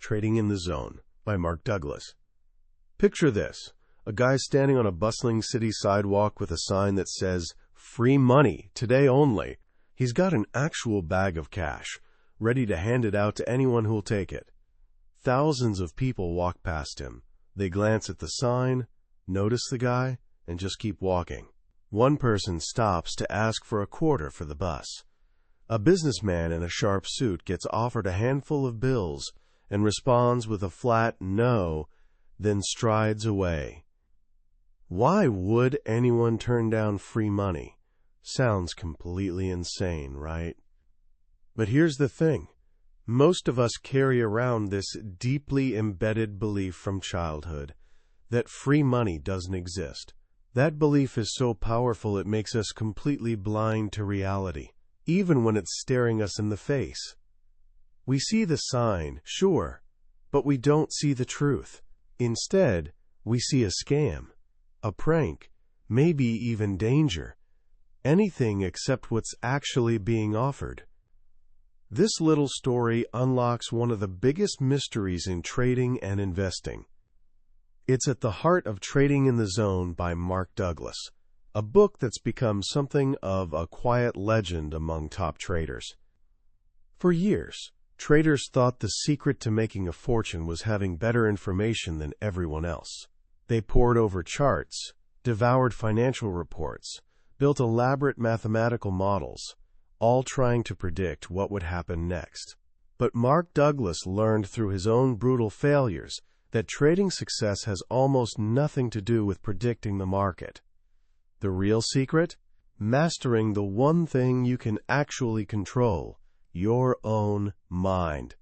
Trading in the Zone by Mark Douglas. Picture this: a guy standing on a bustling city sidewalk with a sign that says, "Free money, today only." He's got an actual bag of cash, ready to hand it out to anyone who'll take it. Thousands of people walk past him. They glance at the sign, notice the guy, and just keep walking. One person stops to ask for a quarter for the bus. A businessman in a sharp suit gets offered a handful of bills and responds with a flat no, then strides away. Why would anyone turn down free money? Sounds completely insane, right? But here's the thing. Most of us carry around this deeply embedded belief from childhood that free money doesn't exist. That belief is so powerful it makes us completely blind to reality, even when it's staring us in the face. We see the sign, sure, but we don't see the truth. Instead, we see a scam, a prank, maybe even danger. Anything except what's actually being offered. This little story unlocks one of the biggest mysteries in trading and investing. It's at the heart of Trading in the Zone by Mark Douglas, a book that's become something of a quiet legend among top traders. For years, traders thought the secret to making a fortune was having better information than everyone else. They pored over charts, devoured financial reports, built elaborate mathematical models, all trying to predict what would happen next. But Mark Douglas learned through his own brutal failures that trading success has almost nothing to do with predicting the market. The real secret? Mastering the one thing you can actually control, your own mind.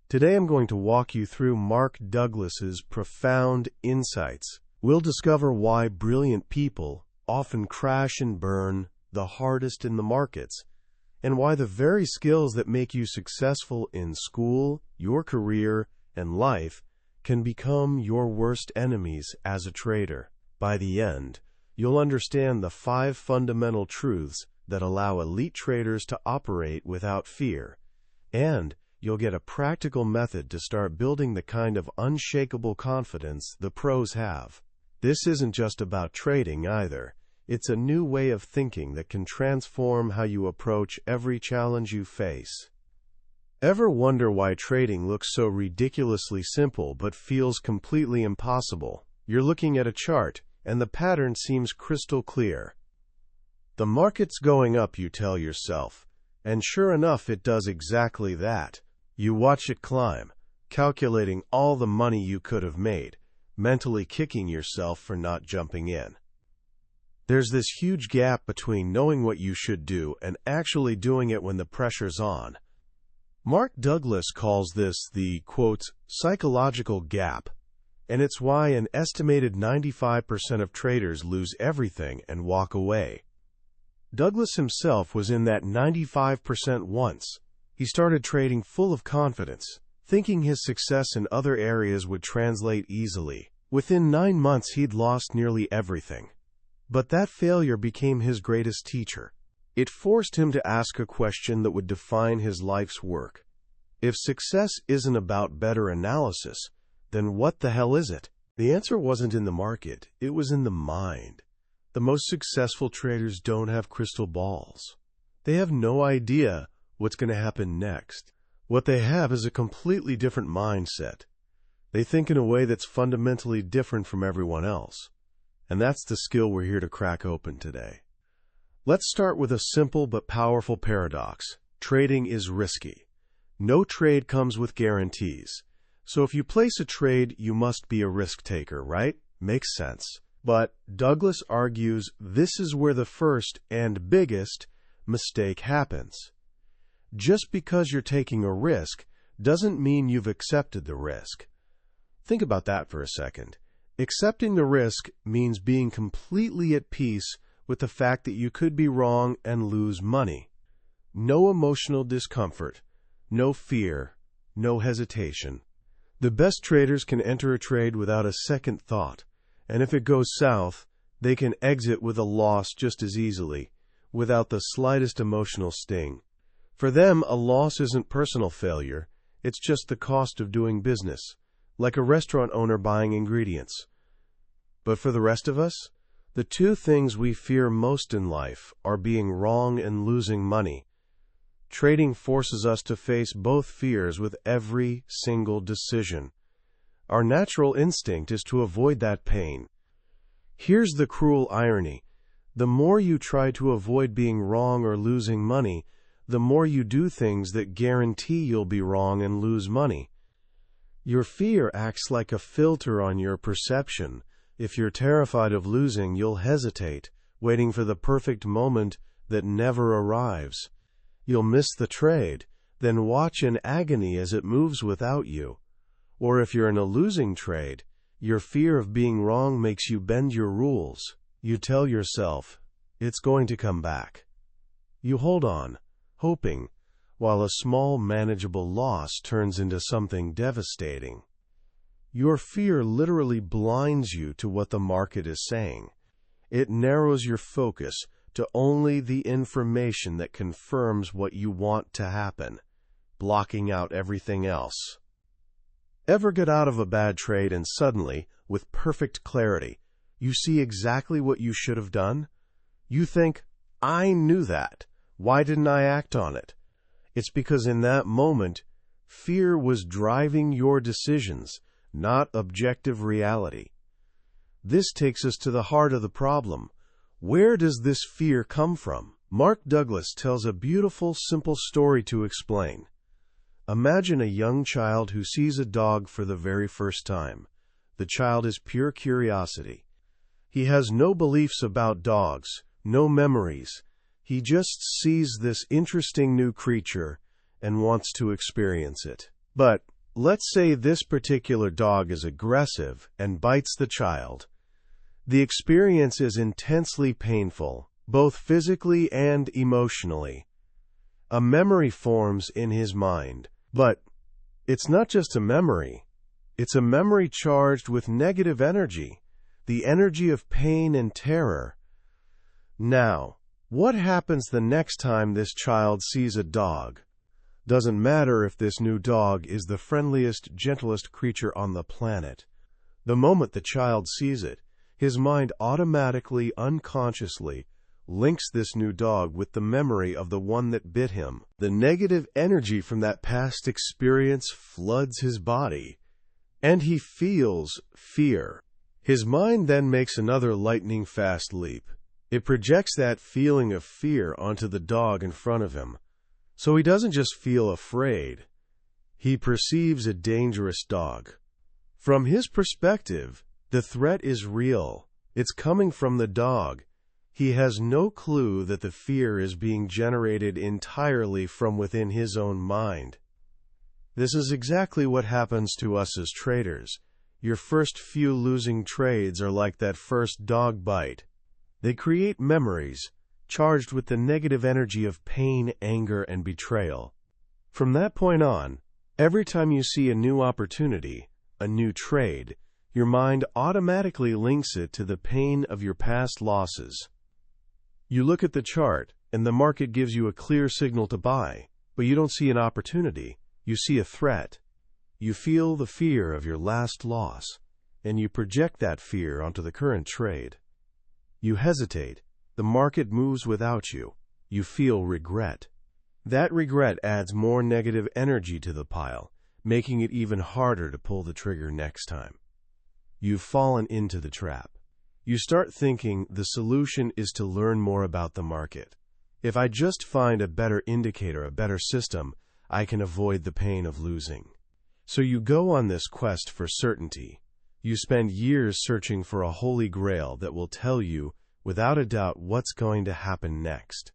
Today I'm going to walk you through Mark Douglas's profound insights. We'll discover why brilliant people often crash and burn the hardest in the markets, and why the very skills that make you successful in school, your career, and life can become your worst enemies as a trader. By the end, you'll understand the 5 fundamental truths that allow elite traders to operate without fear, and you'll get a practical method to start building the kind of unshakable confidence the pros have. This isn't just about trading either. It's a new way of thinking that can transform how you approach every challenge you face. Ever wonder why trading looks so ridiculously simple but feels completely impossible? You're looking at a chart, and the pattern seems crystal clear. The market's going up, you tell yourself, and sure enough it does exactly that. You watch it climb, calculating all the money you could have made, mentally kicking yourself for not jumping in. There's this huge gap between knowing what you should do and actually doing it when the pressure's on. Mark Douglas calls this the, quote, psychological gap, and it's why an estimated 95% of traders lose everything and walk away. Douglas himself was in that 95% once. He started trading full of confidence, thinking his success in other areas would translate easily. Within 9 months he'd lost nearly everything. But that failure became his greatest teacher. It forced him to ask a question that would define his life's work. If success isn't about better analysis, then what the hell is it? The answer wasn't in the market, it was in the mind. The most successful traders don't have crystal balls. They have no idea what's going to happen next. What they have is a completely different mindset. They think in a way that's fundamentally different from everyone else. And that's the skill we're here to crack open today. Let's start with a simple but powerful paradox. Trading is risky. No trade comes with guarantees. So if you place a trade, you must be a risk taker, right? Makes sense. But Douglas argues this is where the first and biggest mistake happens. Just because you're taking a risk doesn't mean you've accepted the risk. Think about that for a second. Accepting the risk means being completely at peace with the fact that you could be wrong and lose money. No emotional discomfort, no fear, no hesitation. The best traders can enter a trade without a second thought, and if it goes south, they can exit with a loss just as easily, without the slightest emotional sting. For them, a loss isn't personal failure, It's just the cost of doing business, like a restaurant owner buying ingredients. But for the rest of us, the two things we fear most in life are being wrong and losing money. Trading forces us to face both fears with every single decision. Our natural instinct is to avoid that pain. Here's the cruel irony. The more you try to avoid being wrong or losing money, the more you do things that guarantee you'll be wrong and lose money. Your fear acts like a filter on your perception. If you're terrified of losing, you'll hesitate, waiting for the perfect moment that never arrives. You'll miss the trade, then watch in agony as it moves without you. Or if you're in a losing trade, your fear of being wrong makes you bend your rules. You tell yourself, it's going to come back. You hold on, hoping, while a small, manageable loss turns into something devastating. Your fear literally blinds you to what the market is saying. It narrows your focus to only the information that confirms what you want to happen, blocking out everything else. Ever get out of a bad trade and suddenly, with perfect clarity, you see exactly what you should have done? You think, I knew that. Why didn't I act on it? It's because in that moment, fear was driving your decisions, not objective reality. This takes us to the heart of the problem. Where does this fear come from? Mark Douglas tells a beautiful, simple story to explain. Imagine a young child who sees a dog for the very first time. The child is pure curiosity. He has no beliefs about dogs, no memories. He just sees this interesting new creature and wants to experience it. But let's say this particular dog is aggressive and bites the child. The experience is intensely painful, both physically and emotionally. A memory forms in his mind. But it's not just a memory. It's a memory charged with negative energy, the energy of pain and terror. Now, what happens the next time this child sees a dog? Doesn't matter if this new dog is the friendliest, gentlest creature on the planet. The moment the child sees it, his mind automatically, unconsciously, links this new dog with the memory of the one that bit him. The negative energy from that past experience floods his body, and he feels fear. His mind then makes another lightning-fast leap. It projects that feeling of fear onto the dog in front of him. So he doesn't just feel afraid. He perceives a dangerous dog. From his perspective, the threat is real. It's coming from the dog. He has no clue that the fear is being generated entirely from within his own mind. This is exactly what happens to us as traders. Your first few losing trades are like that first dog bite. They create memories, charged with the negative energy of pain, anger, and betrayal. From that point on, every time you see a new opportunity, a new trade, your mind automatically links it to the pain of your past losses. You look at the chart, and the market gives you a clear signal to buy, but you don't see an opportunity. You see a threat. You feel the fear of your last loss, and you project that fear onto the current trade. You hesitate. The market moves without you. You feel regret. That regret adds more negative energy to the pile, making it even harder to pull the trigger next time. You've fallen into the trap. You start thinking the solution is to learn more about the market. If I just find a better indicator, a better system, I can avoid the pain of losing. So you go on this quest for certainty. You spend years searching for a holy grail that will tell you, without a doubt, what's going to happen next.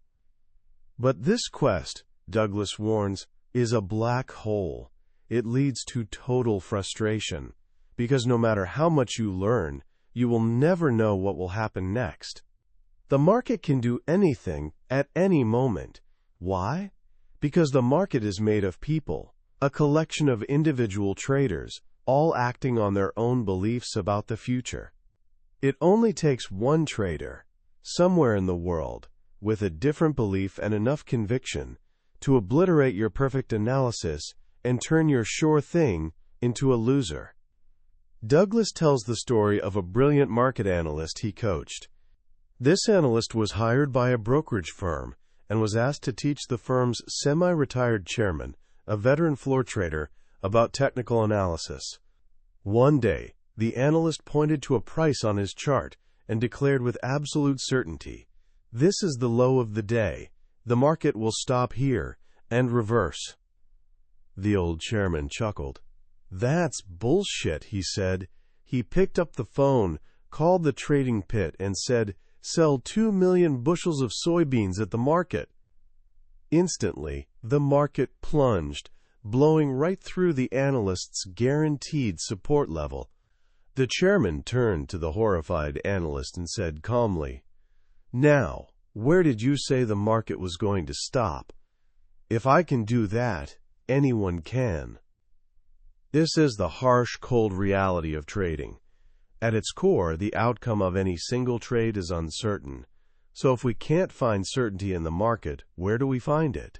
But this quest, Douglas warns, is a black hole. It leads to total frustration, because no matter how much you learn, you will never know what will happen next. The market can do anything at any moment. Why? Because the market is made of people, a collection of individual traders, all acting on their own beliefs about the future. It only takes one trader, somewhere in the world, with a different belief and enough conviction, to obliterate your perfect analysis and turn your sure thing into a loser. Douglas tells the story of a brilliant market analyst he coached. This analyst was hired by a brokerage firm and was asked to teach the firm's semi-retired chairman, a veteran floor trader, about technical analysis. One day, the analyst pointed to a price on his chart and declared with absolute certainty, "This is the low of the day. The market will stop here and reverse." The old chairman chuckled. "That's bullshit," he said. He picked up the phone, called the trading pit, and said, "Sell 2 million bushels of soybeans at the market." Instantly, the market plunged, blowing right through the analyst's guaranteed support level. The chairman turned to the horrified analyst and said calmly, "Now, where did you say the market was going to stop? If I can do that, anyone can." This is the harsh, cold reality of trading. At its core, the outcome of any single trade is uncertain. So if we can't find certainty in the market, where do we find it?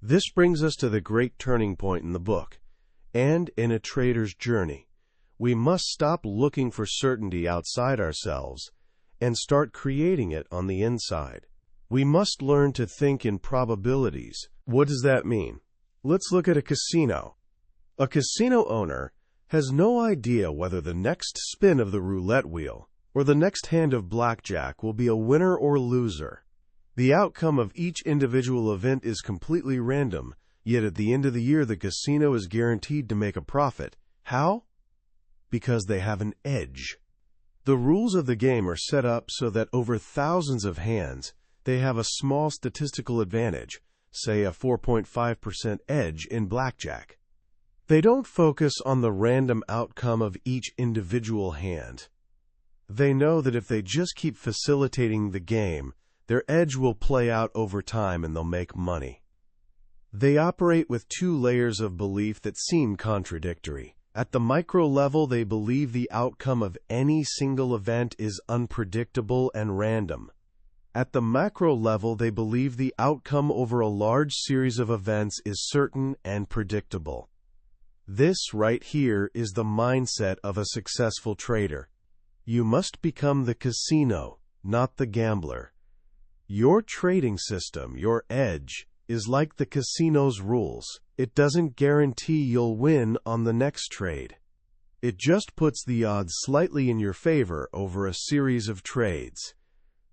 This brings us to the great turning point in the book, and in a trader's journey. We must stop looking for certainty outside ourselves and start creating it on the inside. We must learn to think in probabilities. What does that mean? Let's look at a casino. A casino owner has no idea whether the next spin of the roulette wheel or the next hand of blackjack will be a winner or loser. The outcome of each individual event is completely random, yet at the end of the year the casino is guaranteed to make a profit. How? Because they have an edge. The rules of the game are set up so that over thousands of hands, they have a small statistical advantage, say a 4.5% edge in blackjack. They don't focus on the random outcome of each individual hand. They know that if they just keep facilitating the game, their edge will play out over time and they'll make money. They operate with two layers of belief that seem contradictory. At the micro level, they believe the outcome of any single event is unpredictable and random. At the macro level, they believe the outcome over a large series of events is certain and predictable. This right here is the mindset of a successful trader. You must become the casino, not the gambler. Your trading system, your edge, is like the casino's rules. It doesn't guarantee you'll win on the next trade. It just puts the odds slightly in your favor over a series of trades.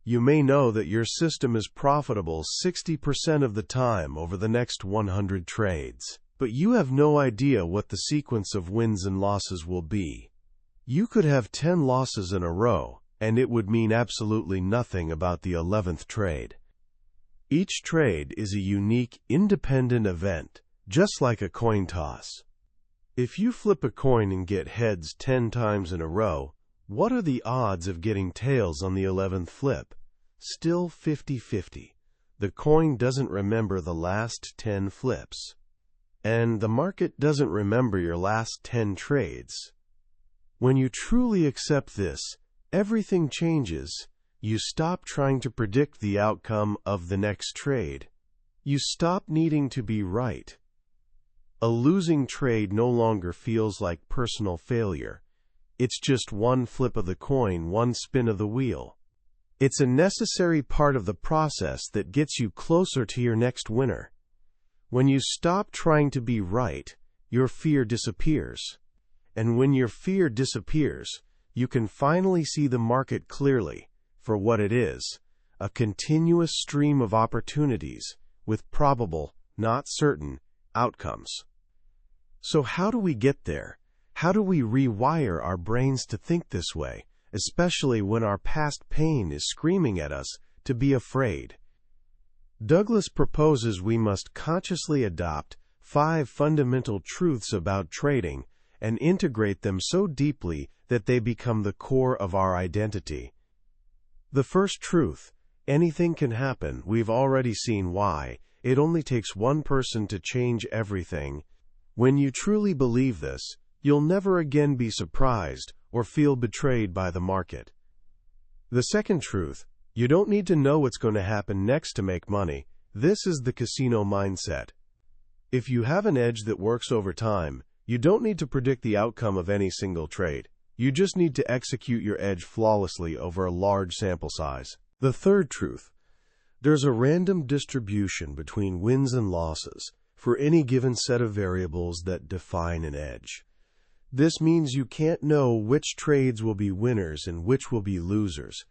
You may know that your system is profitable 60% of the time over the next 100 trades, but you have no idea what the sequence of wins and losses will be. You could have 10 losses in a row, and it would mean absolutely nothing about the 11th trade. Each trade is a unique, independent event, just like a coin toss. If you flip a coin and get heads 10 times in a row, what are the odds of getting tails on the 11th flip? Still 50-50. The coin doesn't remember the last 10 flips. And the market doesn't remember your last 10 trades. When you truly accept this, everything changes. You stop trying to predict the outcome of the next trade. You stop needing to be right. A losing trade no longer feels like personal failure. It's just one flip of the coin, one spin of the wheel. It's a necessary part of the process that gets you closer to your next winner. When you stop trying to be right, your fear disappears. And when your fear disappears, you can finally see the market clearly for what it is, a continuous stream of opportunities with probable, not certain, outcomes. So how do we get there? How do we rewire our brains to think this way, especially when our past pain is screaming at us to be afraid? Douglas proposes we must consciously adopt 5 fundamental truths about trading and integrate them so deeply that they become the core of our identity. The first truth: anything can happen. We've already seen why. It only takes one person to change everything. When you truly believe this, you'll never again be surprised or feel betrayed by the market. The second truth: you don't need to know what's going to happen next to make money. This is the casino mindset. If you have an edge that works over time, you don't need to predict the outcome of any single trade. You just need to execute your edge flawlessly over a large sample size. The third truth: there's a random distribution between wins and losses for any given set of variables that define an edge. This means you can't know which trades will be winners and which will be losers.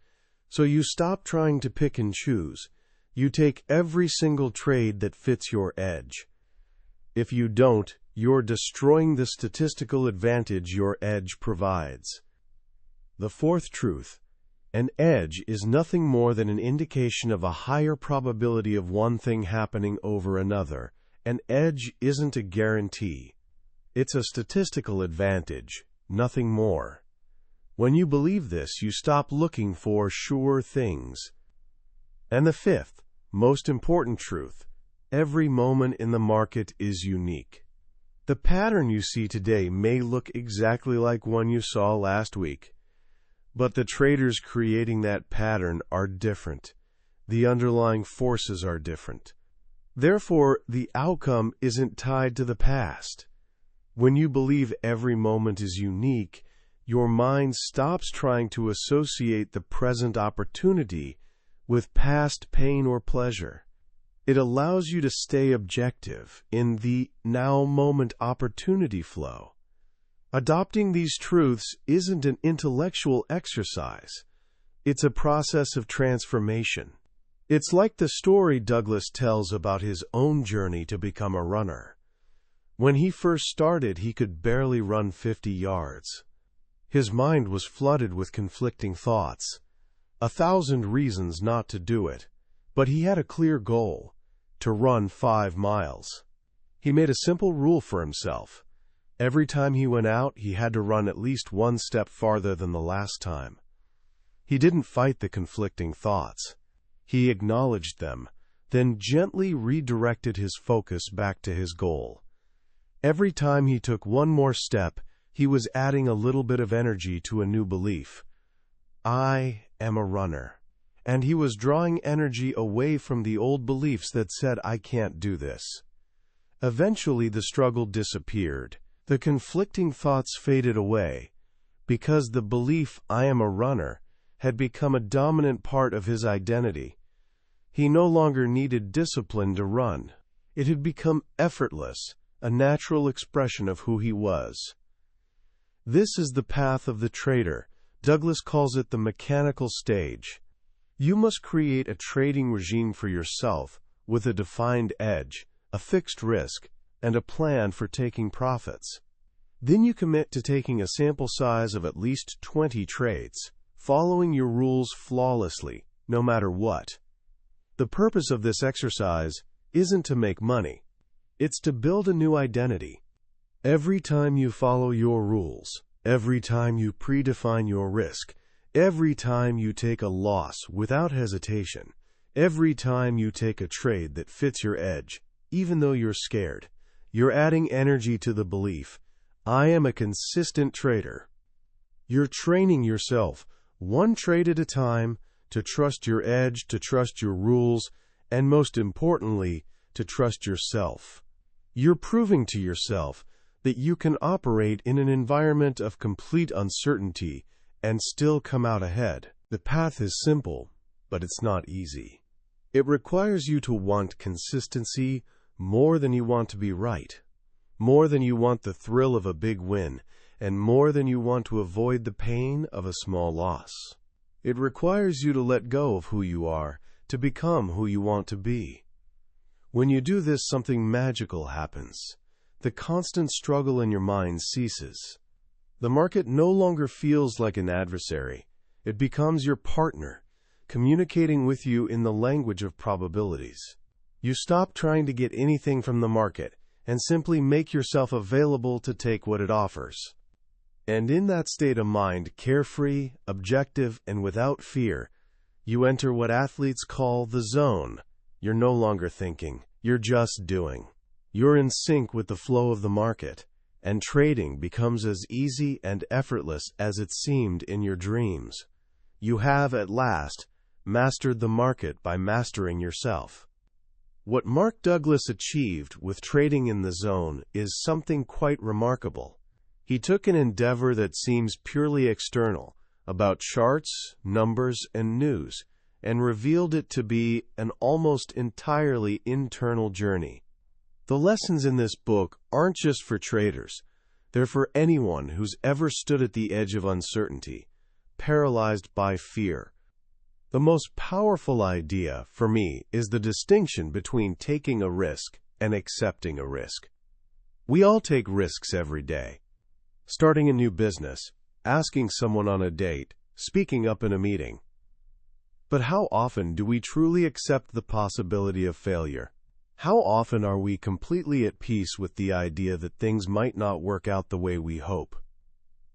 So you stop trying to pick and choose. You take every single trade that fits your edge. If you don't, you're destroying the statistical advantage your edge provides. The fourth truth: an edge is nothing more than an indication of a higher probability of one thing happening over another. An edge isn't a guarantee. It's a statistical advantage, nothing more. When you believe this, you stop looking for sure things. And the fifth, most important truth: every moment in the market is unique. The pattern you see today may look exactly like one you saw last week, but the traders creating that pattern are different. The underlying forces are different. Therefore, the outcome isn't tied to the past. When you believe every moment is unique, your mind stops trying to associate the present opportunity with past pain or pleasure. It allows you to stay objective in the now moment opportunity flow. Adopting these truths isn't an intellectual exercise. It's a process of transformation. It's like the story Douglas tells about his own journey to become a runner. When he first started, he could barely run 50 yards. His mind was flooded with conflicting thoughts, 1,000 reasons not to do it, but he had a clear goal: to run 5 miles. He made a simple rule for himself. Every time he went out, he had to run at least one step farther than the last time. He didn't fight the conflicting thoughts. He acknowledged them, then gently redirected his focus back to his goal. Every time he took one more step, he was adding a little bit of energy to a new belief. I am a runner. And he was drawing energy away from the old beliefs that said, I can't do this. Eventually, the struggle disappeared. The conflicting thoughts faded away, because the belief, I am a runner, had become a dominant part of his identity. He no longer needed discipline to run. It had become effortless, a natural expression of who he was. This is the path of the trader. Douglas calls it the mechanical stage. You must create a trading regime for yourself with a defined edge, a fixed risk, and a plan for taking profits. Then you commit to taking a sample size of at least 20 trades, following your rules flawlessly, no matter what. The purpose of this exercise isn't to make money. It's to build a new identity. Every time you follow your rules, every time you predefine your risk, every time you take a loss without hesitation, every time you take a trade that fits your edge, even though you're scared, you're adding energy to the belief, I am a consistent trader. You're training yourself, one trade at a time, to trust your edge, to trust your rules, and most importantly, to trust yourself. You're proving to yourself that you can operate in an environment of complete uncertainty and still come out ahead. The path is simple, but it's not easy. It requires you to want consistency more than you want to be right, more than you want the thrill of a big win, and more than you want to avoid the pain of a small loss. It requires you to let go of who you are, to become who you want to be. When you do this, something magical happens. The constant struggle in your mind ceases. The market no longer feels like an adversary. It becomes your partner, communicating with you in the language of probabilities. You stop trying to get anything from the market and simply make yourself available to take what it offers. And in that state of mind, carefree, objective, and without fear, you enter what athletes call the zone. You're no longer thinking, you're just doing. You're in sync with the flow of the market, and trading becomes as easy and effortless as it seemed in your dreams. You have, at last, mastered the market by mastering yourself. What Mark Douglas achieved with trading in the zone is something quite remarkable. He took an endeavor that seems purely external, about charts, numbers, and news, and revealed it to be an almost entirely internal journey. The lessons in this book aren't just for traders. They're for anyone who's ever stood at the edge of uncertainty, paralyzed by fear. The most powerful idea, for me, is the distinction between taking a risk and accepting a risk. We all take risks every day. Starting a new business, asking someone on a date, speaking up in a meeting. But how often do we truly accept the possibility of failure? How often are we completely at peace with the idea that things might not work out the way we hope?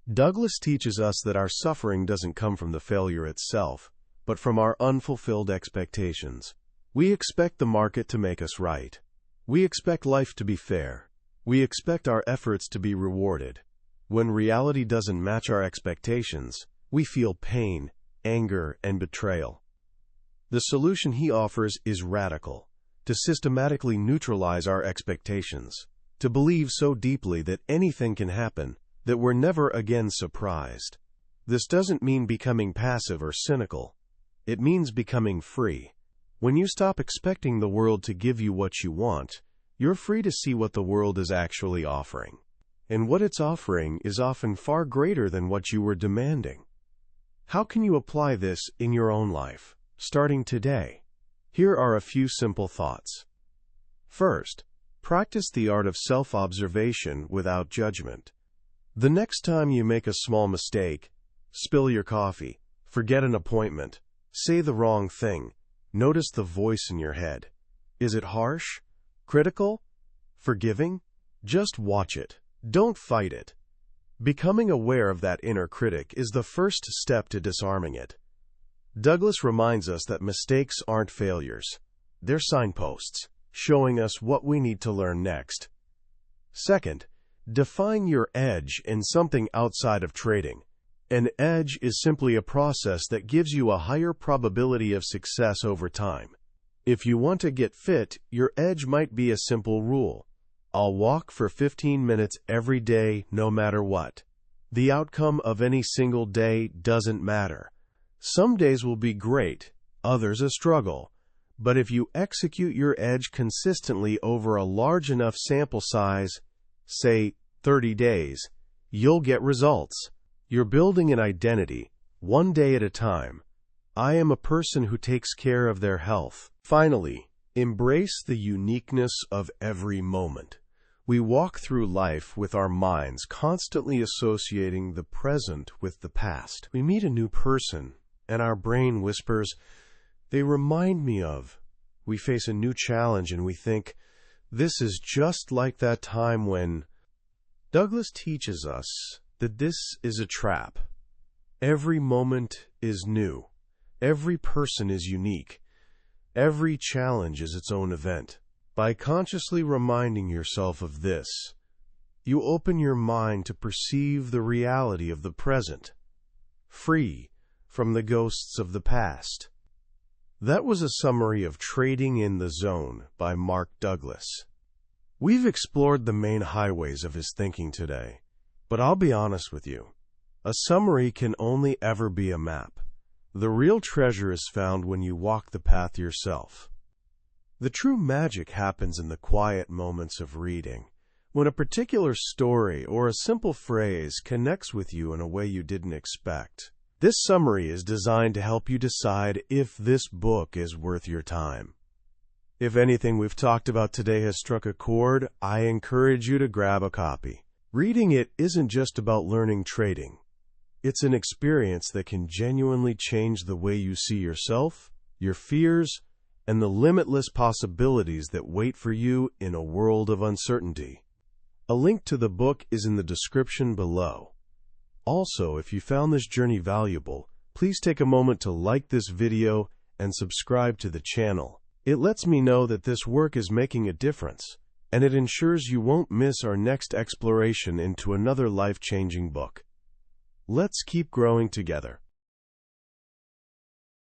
Douglas teaches us that our suffering doesn't come from the failure itself, but from our unfulfilled expectations. We expect the market to make us right. We expect life to be fair. We expect our efforts to be rewarded. When reality doesn't match our expectations, we feel pain, anger, and betrayal. The solution he offers is radical: to systematically neutralize our expectations, to believe so deeply that anything can happen, that we're never again surprised. This doesn't mean becoming passive or cynical. It means becoming free. When you stop expecting the world to give you what you want, you're free to see what the world is actually offering. And what it's offering is often far greater than what you were demanding. How can you apply this in your own life, starting today? Here are a few simple thoughts. First, practice the art of self-observation without judgment. The next time you make a small mistake, spill your coffee, forget an appointment, say the wrong thing, notice the voice in your head. Is it harsh? Critical? Forgiving? Just watch it. Don't fight it. Becoming aware of that inner critic is the first step to disarming it. Douglas reminds us that mistakes aren't failures. They're signposts, showing us what we need to learn next. Second, define your edge in something outside of trading. An edge is simply a process that gives you a higher probability of success over time. If you want to get fit, your edge might be a simple rule. I'll walk for 15 minutes every day, no matter what. The outcome of any single day doesn't matter. Some days will be great, others a struggle. But if you execute your edge consistently over a large enough sample size, say 30 days, you'll get results. You're building an identity, one day at a time. I am a person who takes care of their health. Finally, embrace the uniqueness of every moment. We walk through life with our minds constantly associating the present with the past. We meet a new person, and our brain whispers, "They remind me of." We face a new challenge and we think, "This is just like that time when..." Douglas teaches us that this is a trap. Every moment is new. Every person is unique. Every challenge is its own event. By consciously reminding yourself of this, you open your mind to perceive the reality of the present, free from the ghosts of the past. That was a summary of Trading in the Zone by Mark Douglas. We've explored the main highways of his thinking today, but I'll be honest with you. A summary can only ever be a map. The real treasure is found when you walk the path yourself. The true magic happens in the quiet moments of reading, when a particular story or a simple phrase connects with you in a way you didn't expect. This summary is designed to help you decide if this book is worth your time. If anything we've talked about today has struck a chord, I encourage you to grab a copy. Reading it isn't just about learning trading. It's an experience that can genuinely change the way you see yourself, your fears, and the limitless possibilities that wait for you in a world of uncertainty. A link to the book is in the description below. Also, if you found this journey valuable, please take a moment to like this video and subscribe to the channel. It lets me know that this work is making a difference, and it ensures you won't miss our next exploration into another life-changing book. Let's keep growing together.